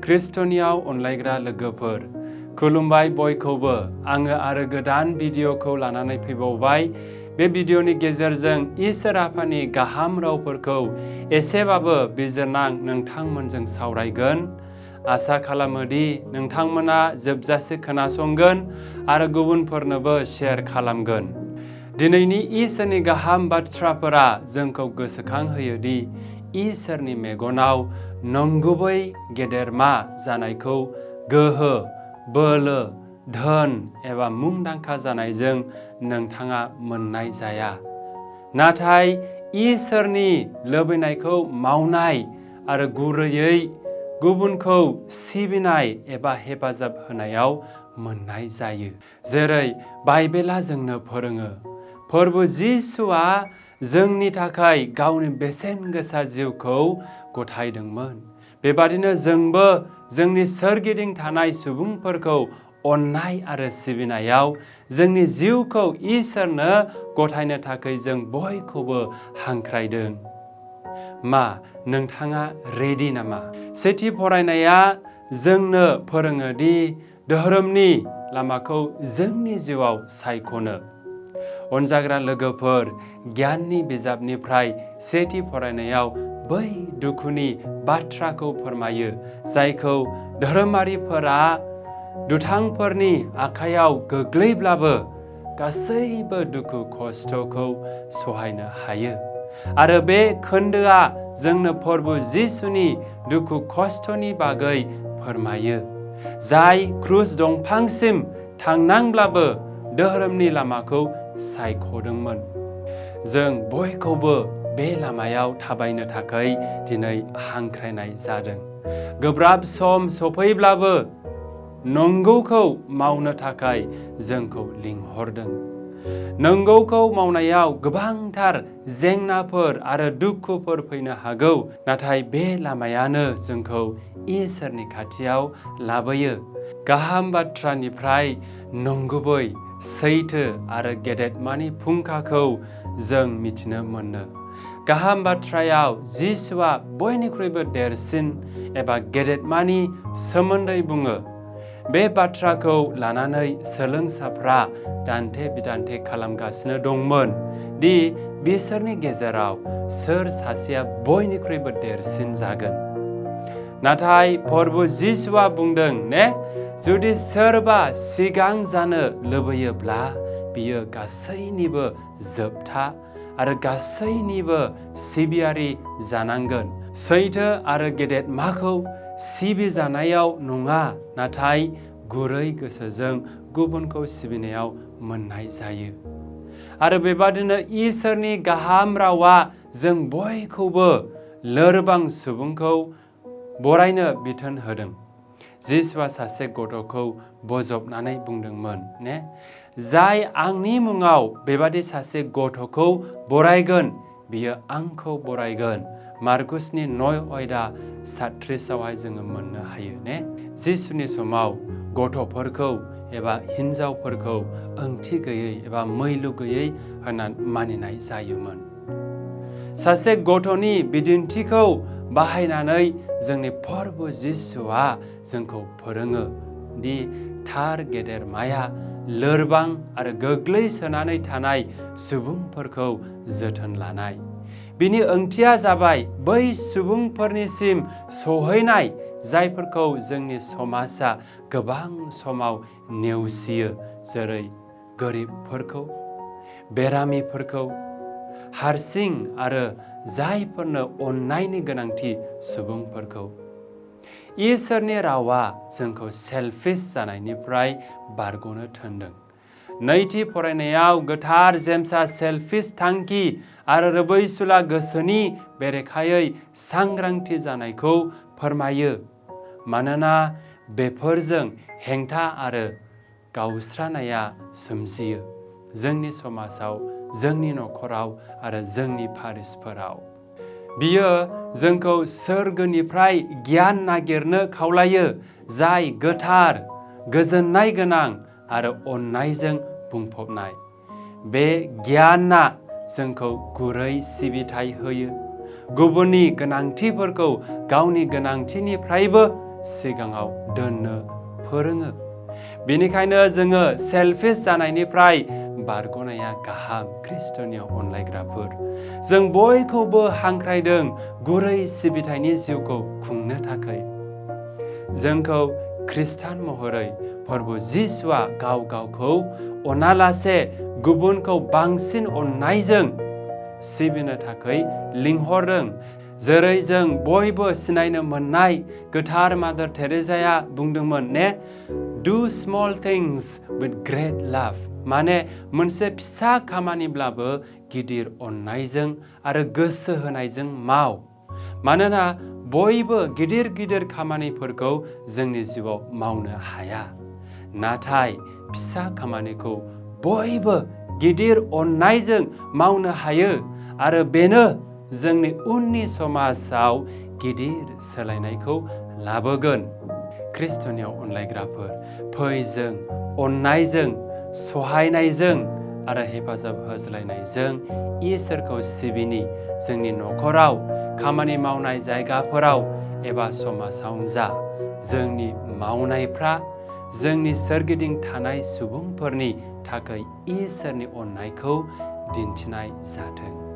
ख्रिस्ट'नियाव अनलायग्रा लोगोफोर, खुलुमबाय बयखौबो। आङो आरो गोदान भिडिअ'खौ लानानै फैबावबाय। बे भिडिअ'नि गेजेरजों इसोर आफानि गाहाम रावफोरखौ एसेबाबो बिजिरना नोंथांमोनजों सावरायगोन। आसा खालामोदि नोंथांमोना जोबजासे खोनासंगोन आरो गुबुनफोरनोबो शेयार खालामगोन। दिनैनि इसोरनि गाहाम बाथ्राफोरा जोंखौ गोसोखांहोयोदि इसोरनि मेगनाव नंगुबै गेदेरमा जानायखौ गोहो, बोलो, धोन एबा मुंदांखा जानायजों नोंथाङा मोननाय जाया। नाथाय इसोरनि लुबैनायखौ मावनाय आरो गुरैयै गुबुनखौ सिबिनाय एबा हेफाजाब होनायाव मोननाय जायो। जेरै बाइबेला जोंनो फोरोङो, प्रभु जिसुआ जोंनि थाखाय गावनि बेसेन गोसा जिउखौ गथायदोंमोन। बेबादिनो जोंबो जोंनि सोरगिदिं थानाय सुबुंफोरखौ अननाय आरो सिबिनायाव जोंनि जिउखौ इसोरनो गथायनो थाखाय जों बयखौबो हांख्रायदों। मा नोंथाङा रेडि नामा? सेथि फरायनाया जोंनो फोरोङोदि धोरोमनि लामाखौ जोंनि जिउआव सायख'नो। अनजाग्रा लोगोफोर, गियाननि बिजाबनिफ्राय सेथि फरायनायाव बै दुखुनि बाथ्राखौ फोरमायो जायखौ धोरोमारिफोरा दुथांफोरनि आखायाव गोग्लैब्लाबो गासैबो दुखु खस्थ'खौ सहायनो हायो। आरो बे खोन्दोआ जोंनो प्रभु जिसुनि दुखु खस्थ'नि बागै फोरमायो, जाय क्रुस दंफांसिम थांनांब्लाबो धोरोमनि लामाखौ सायख'दोंमोन। जों बयखौबो बे लामायाव थाबायनो थाखाय दिनै हांख्रायनाय जादों। गोब्राब सम सफैब्लाबो नंगौखौ मावनो थाखाय जोंखौ लिंहरदों। नंगौखौ मावनायाव गोबांथार जेंनाफोर आरो दुखुफोर फैनो हागौ, नाथाय बे लामायानो जोंखौ इसोरनि खाथियाव लाबोयो। गाहाम बाथ्रानिफ्राय नंगुबै, सैथो आरो गेदेरमानि फुंखाखौ जों मिथिनो मोनो। गाहाम बाथ्रायाव जिसुआ बयनिख्रुइबो देरसिन एबा गेदेरमानि सोमोन्दै बुङो। बे बाथ्राखौ लानानै सोलोंसाफ्रा दान्थे बिदान्थे खालामगासिनो दंमोन दि बिसोरनि गेजेराव सोर सासेया बयनिख्रुइबो देरसिन जागोन। नाथाय प्रभु जिसुआ बुंदों ने, जुदि सोरबा सिगां जानो लुबैयोब्ला बियो गासैनिबो जोबथा आरो गासैनिबो सिबियारि जानांगोन। सैथो आरो गेदेरमाखौ सिबिजानायाव नङा, नाथाय गुरै गोसोजों गुबुनखौ सिबिनायाव मोननाय जायो। आरो बेबादिनो इसोरनि गाहाम रावा जों बयखौबो लोरबां सुबुंखौ बरायनो बिथोन होदों। जिसुआ सासे गथ'खौ बजबनानै बुंदोंमोन ने, जाय आंनि मुङाव बेबादि सासे गथ'खौ बरायगोन बियो आंखौ बरायगोन। मार्कुसनि 9:37 जोङो मोननो हायो ने। जिसुनि समाव गथ'फोरखौ एबा हिन्जावफोरखौ ओंथि गैयै एबा मैलु गैयै होननानै मानिनाय जायोमोन। सासे गथ'नि बिदिन्थिखौ बाहायनानै जोंनि प्रभु जिसुआ जोंखौ फोरोङो दि थार गेदेरमाया लोरबां आरो गोग्लैसोनानै थानाय सुबुंफोरखौ जोथोन लानाय। बिनि ओंथिया जाबाय बै सुबुंफोरनिसिम सहैनाय जायफोरखौ जोंनि समाजा गोबां समाव नेवसियो, जेरै गोरिबफोरखौ, बेरामिफोरखौ, हारसिं आरो जायफोरनो अननायनि गोनांथि सुबुंफोरखौ। इसोरनि रावा जोंखौ सेल्फिश जानायनिफ्राय बारग'नो थिनदों। नैथि फरायनायाव गोथार जेम्सआ सेल्फिश थांखि आरो रैबैसुला गोसोनि बेरेखायै सांग्रांथि जानायखौ फोरमायो, मानोना बेफोरजों हेंथा आरो गावस्रानाया सोमजियो जोंनि समाजाव, जोंनि न'खराव आरो जोंनि पारिसफोराव। बियो जोंखौ सोरगोनिफ्राय गियान नागिरनो खावलायो, जाय गोथार, गोजोननाय गोनां आरो अननायजों बुंफबनाय। बे गियानआ जोंखौ गुरै सिबिथाय होयो, गुबुननि गोनांथिफोरखौ गावनि गोनांथिनिफ्रायबो सिगाङाव दोननो फोरोङो। बेनिखायनो जोङो सेल्फिश जानायनिफ्राय बारग'नाया गाहाम खृष्टनियाव अनलायग्राफोर। जों बयखौबो हांख्रायदों गुरै सिबिथायनि जिउखौ खुंनो थाखाय। जोंखौ खृष्टान महरै प्रभु जिसुआ गाव गावखौ अनालासे गुबुनखौ बांसिन अननायजों सिबिनो थाखाय लिंहरदों। जेरै जों बयबो सिनायनो मोननाय गोथार मादार टेरेजाया बुंदोंमोन ने, डु स्मल थिंग्स विथ ग्रेट लाभ। माने मोनसे फिसा खामानिब्लाबो गिदिर अननायजों आरो गोसो होनायजों माव। मानोना बयबो गिदिर गिदिर खामानिफोरखौ जोंनि जिउआव मावनो हाया, नाथाय फिसा खामानिखौ बयबो गिदिर अननायजों मावनो हायो आरो बेनो जोंनि उननि समाजाव गिदिर सोलायनायखौ लाबोगोन। खृष्टनियाव अनलायग्राफोर, फै जों अननायजों, सहायनायजों आरो हेफाजाब होज्लायनायजों इसोरखौ सिबिनि। जोंनि न'खराव, खामानि मावनाय जायगाफोराव एबा समाजावनो जा, जोंनि मावनायफ्रा जोंनि सोरगिदिं थानाय सुबुंफोरनि थाखाय इसोरनि अननायखौ दिन्थिनाय जाथों।